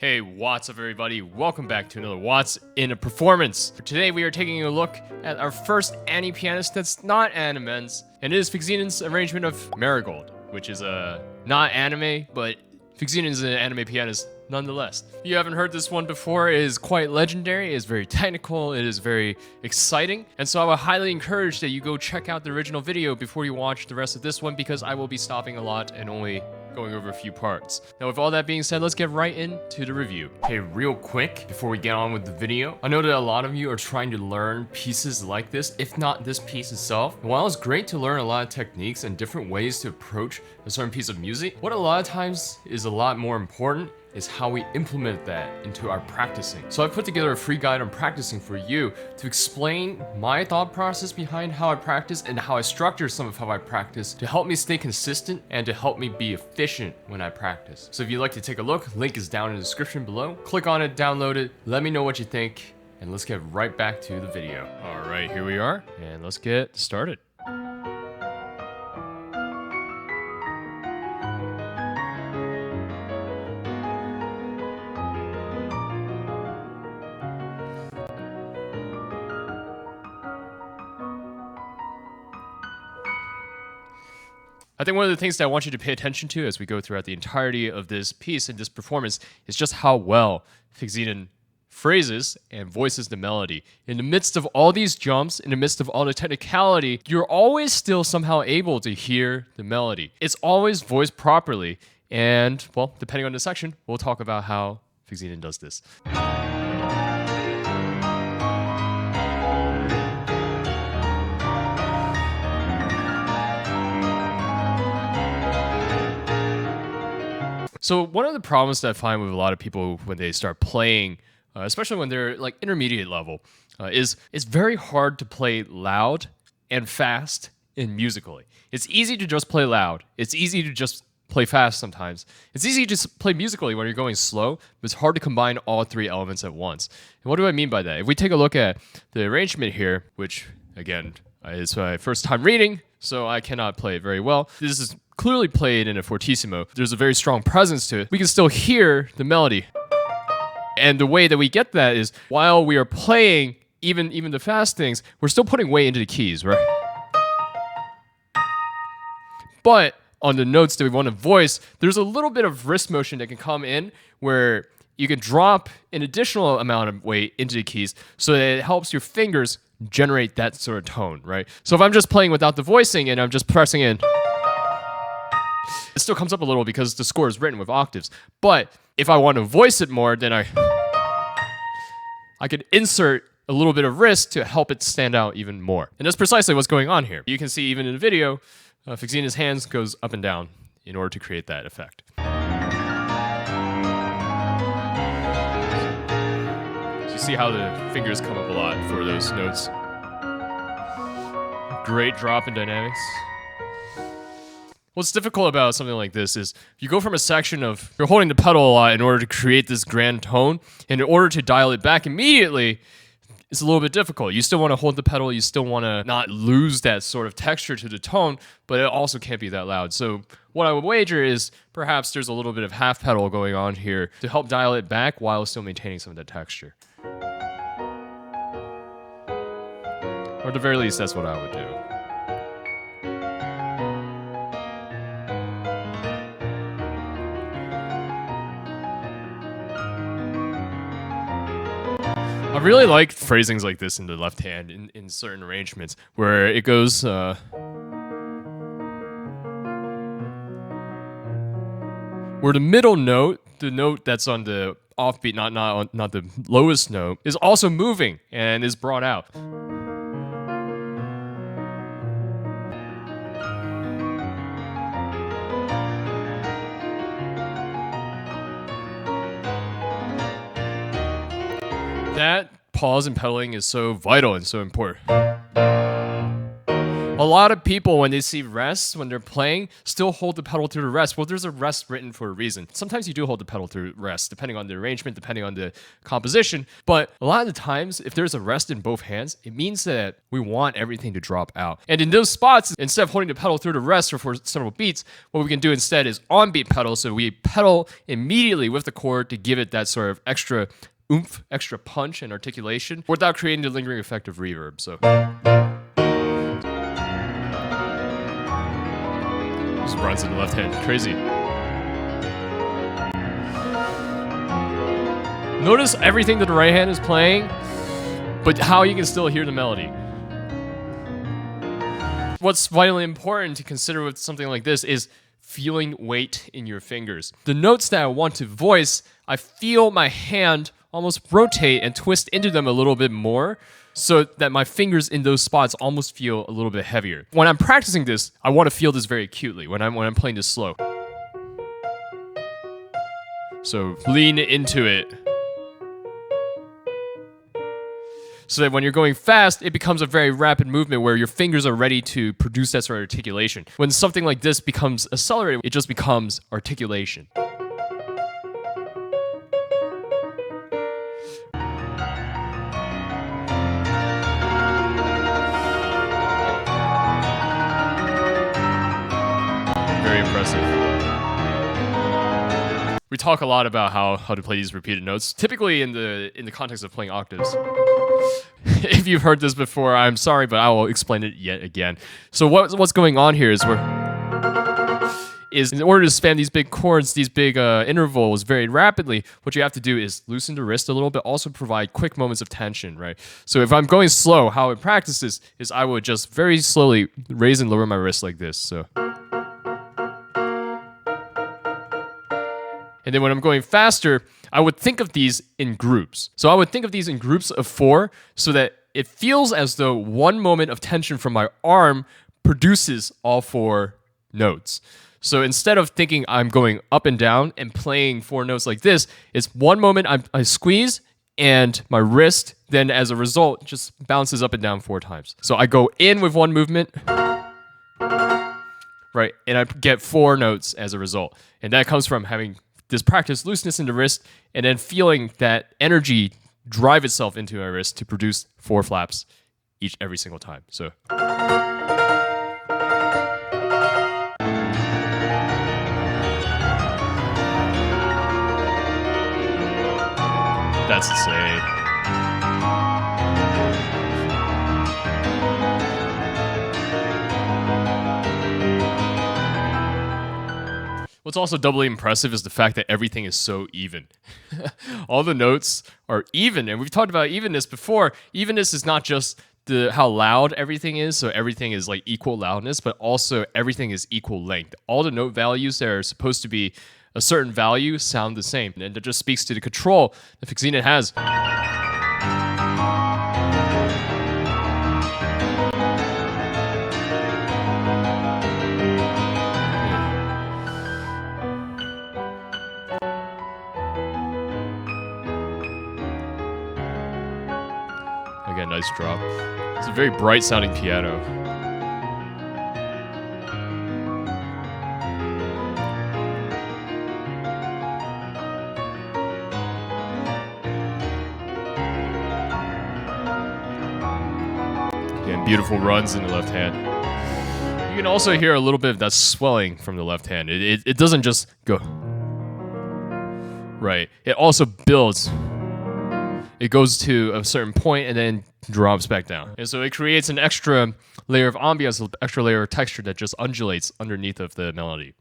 Hey, what's up everybody? Welcome back to another What's in a Performance. For today we are taking a look at our first pianist that's not Animens, and it is Phixinon's arrangement of Marigold, which is not anime, but Phyxinon is an anime pianist nonetheless. If you haven't heard this one before, it is quite legendary, it is very technical, it is very exciting, and so I would highly encourage that you go check out the original video before you watch the rest of this one, because I will be stopping a lot and only going over a few parts. Now with all that being said, let's get right into the review. Hey, real quick, before we get on with the video, I know that a lot of you are trying to learn pieces like this, if not this piece itself. And while it's great to learn a lot of techniques and different ways to approach a certain piece of music, what a lot of times is a lot more important is how we implement that into our practicing. So I put together a free guide on practicing for you to explain my thought process behind how I practice and how I structure some of how I practice to help me stay consistent and to help me be efficient when I practice. So if you'd like to take a look, link is down in the description below. Click on it, download it, let me know what you think, and let's get right back to the video. All right, here we are, and let's get started. I think one of the things that I want you to pay attention to as we go throughout the entirety of this piece and this performance is just how well Phyxinon phrases and voices the melody. In the midst of all these jumps, in the midst of all the technicality, you're always still somehow able to hear the melody. It's always voiced properly, and, well, depending on the section, we'll talk about how Phyxinon does this. So one of the problems that I find with a lot of people when they start playing, especially when they're like intermediate level, is it's very hard to play loud and fast and musically. It's easy to just play loud. It's easy to just play fast sometimes. It's easy to just play musically when you're going slow, but it's hard to combine all three elements at once. And what do I mean by that? If we take a look at the arrangement here, which again is my first time reading, so I cannot play it very well. This is clearly played in a fortissimo. There's a very strong presence to it. We can still hear the melody. And the way that we get that is while we are playing even the fast things, we're still putting weight into the keys, right? But on the notes that we want to voice, there's a little bit of wrist motion that can come in where you can drop an additional amount of weight into the keys so that it helps your fingers generate that sort of tone, right? So if I'm just playing without the voicing and I'm just pressing in, it still comes up a little because the score is written with octaves. But if I want to voice it more, then I could insert a little bit of wrist to help it stand out even more. And that's precisely what's going on here. You can see even in the video, Phixinon's hands goes up and down in order to create that effect. So you see how the fingers come up a lot for those notes. Great drop in dynamics. What's difficult about something like this is you go from a section of you're holding the pedal a lot in order to create this grand tone, and in order to dial it back immediately, it's a little bit difficult. You still want to hold the pedal, you still want to not lose that sort of texture to the tone, but it also can't be that loud. So what I would wager is perhaps there's a little bit of half pedal going on here to help dial it back while still maintaining some of that texture. Or at the very least, that's what I would do. I really like phrasings like this in the left hand in certain arrangements where it goes where the middle note, the note that's on the offbeat, not the lowest note, is also moving and is brought out. That pause and pedaling is so vital and so important. A lot of people, when they see rests, when they're playing, still hold the pedal through the rest. Well, there's a rest written for a reason. Sometimes you do hold the pedal through rest, depending on the arrangement, depending on the composition. But a lot of the times, if there's a rest in both hands, it means that we want everything to drop out. And in those spots, instead of holding the pedal through the rest or for several beats, what we can do instead is on-beat pedal. So we pedal immediately with the chord to give it that sort of extra oomph, extra punch and articulation without creating the lingering effect of reverb. So just runs in the left hand. Crazy. Notice everything that the right hand is playing, but how you can still hear the melody. What's vitally important to consider with something like this is feeling weight in your fingers. The notes that I want to voice, I feel my hand almost rotate and twist into them a little bit more so that my fingers in those spots almost feel a little bit heavier. When I'm practicing this, I want to feel this very acutely when I'm playing this slow. So lean into it. So that when you're going fast, it becomes a very rapid movement where your fingers are ready to produce that sort of articulation. When something like this becomes accelerated, it just becomes articulation. Very impressive. We talk a lot about how to play these repeated notes, typically in the context of playing octaves. If you've heard this before, I'm sorry, but I will explain it yet again. So what's going on here is in order to span these big chords, these big intervals very rapidly, what you have to do is loosen the wrist a little bit, also provide quick moments of tension, right? So if I'm going slow, how I practice this is I would just very slowly raise and lower my wrist like this. So. And then when I'm going faster, I would think of these in groups. So I would think of these in groups of 4 so that it feels as though one moment of tension from my arm produces all 4 notes. So instead of thinking I'm going up and down and playing 4 notes like this, it's one moment I squeeze and my wrist then as a result just bounces up and down 4 times. So I go in with one movement, right, and I get 4 notes as a result. And that comes from having this practice looseness in the wrist and then feeling that energy drive itself into my wrist to produce 4 flaps every single time. So that's to say. What's also doubly impressive is the fact that everything is so even. All the notes are even, and we've talked about evenness before. Evenness is not just how loud everything is, so everything is like equal loudness, but also everything is equal length. All the note values that are supposed to be a certain value sound the same, and that just speaks to the control that Phyxinon has. Again, nice drop. It's a very bright sounding piano. Again, beautiful runs in the left hand. You can also hear a little bit of that swelling from the left hand. It doesn't just go. Right. It also builds. It goes to a certain point and then drops back down. And so it creates an extra layer of ambiance, an extra layer of texture that just undulates underneath of the melody.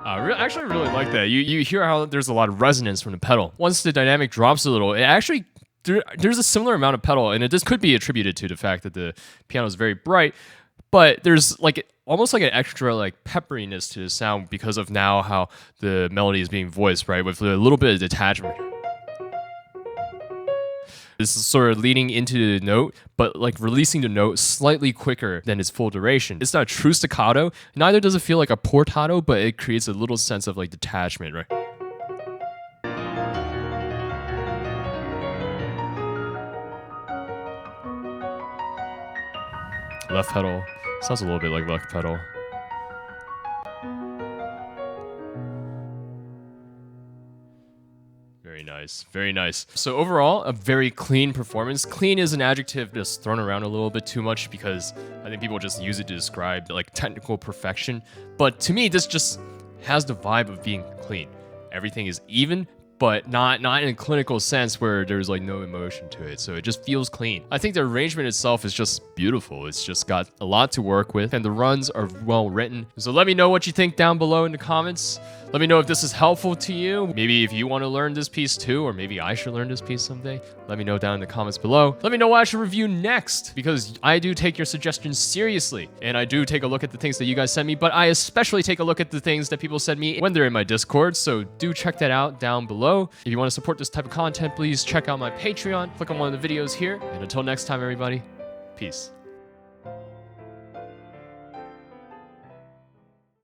I actually really like that. You hear how there's a lot of resonance from the pedal. Once the dynamic drops a little, it actually there's a similar amount of pedal, and this could be attributed to the fact that the piano is very bright, but there's like almost like an extra like pepperiness to the sound because of now how the melody is being voiced, right? With a little bit of detachment. This is sort of leaning into the note, but like releasing the note slightly quicker than its full duration. It's not a true staccato, neither does it feel like a portato, but it creates a little sense of like detachment, right? Left pedal. Sounds a little bit like left pedal. Very nice, very nice. So overall, a very clean performance. Clean is an adjective just thrown around a little bit too much because I think people just use it to describe like technical perfection. But to me, this just has the vibe of being clean. Everything is even, but not in a clinical sense where there's like no emotion to it. So it just feels clean. I think the arrangement itself is just beautiful. It's just got a lot to work with and the runs are well written. So let me know what you think down below in the comments. Let me know if this is helpful to you. Maybe if you want to learn this piece too, or maybe I should learn this piece someday. Let me know down in the comments below. Let me know what I should review next, because I do take your suggestions seriously. And I do take a look at the things that you guys send me, but I especially take a look at the things that people send me when they're in my Discord. So do check that out down below. If you want to support this type of content, please check out my Patreon. Click on one of the videos here. And until next time, everybody, peace.